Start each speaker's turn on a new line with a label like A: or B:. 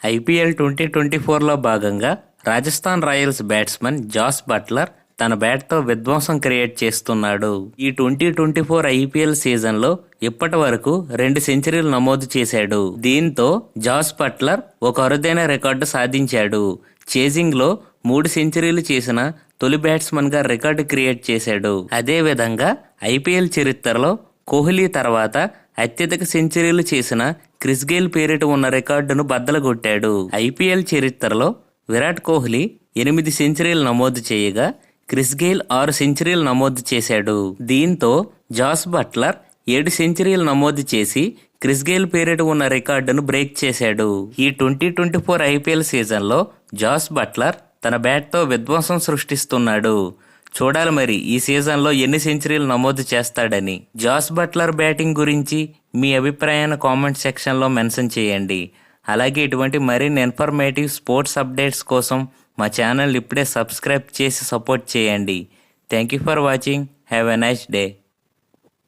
A: IPL 2024లో భాగంగా Rajasthan Royals batsman Jos Buttler తన బ్యాట్తో విధ్వంసం క్రియేట్ చేస్తున్నాడు. ఈ 2024 ఐపీఎల్ సీజన్లో ఇప్పటి వరకు 2 సెంచరీలు నమోదు చేశాడు. దీంతో జాస్ బట్లర్ ఒక అరుదైన రికార్డు సాధించాడు. చేజింగ్లో 3 సెంచరీలు చేసిన తొలి బ్యాట్స్మన్ గా రికార్డు క్రియేట్ చేశాడు. అదే విధంగా ఐపీఎల్ చరిత్రలో కోహ్లీ తర్వాత అత్యధిక సెంచరీలు చేసిన క్రిస్ గేల్ పేరిట ఉన్న రికార్డును బద్దలుగొట్టాడు. ఐపీఎల్ చరిత్రలో విరాట్ కోహ్లీ 8 సెంచరీలు నమోదు చేయగా క్రిస్ గేల్ 6 సెంచరీలు నమోదు చేశాడు. దీంతో జాస్ బట్లర్ 7 సెంచరీలు నమోదు చేసి క్రిస్ గేల్ పేరిట ఉన్న రికార్డును బ్రేక్ చేశాడు. ఈ 2024 ఐపీఎల్ సీజన్లో జాస్ బట్లర్ తన బ్యాట్తో విధ్వంసం సృష్టిస్తున్నాడు. చూడాలి మరి ఈ సీజన్లో ఎన్ని సెంచరీలు నమోదు చేస్తాడని. జాస్ బట్లర్ బ్యాటింగ్ గురించి మీ అభిప్రాయాన్ని కామెంట్ సెక్షన్లో మెన్షన్ చేయండి. అలాగే ఇటువంటి మరిన్ని ఇన్ఫర్మేటివ్ స్పోర్ట్స్ అప్డేట్స్ కోసం మా ఛానల్ ఇప్పుడే సబ్స్క్రైబ్ చేసి సపోర్ట్ చేయండి. Thank you for watching. Have a nice day.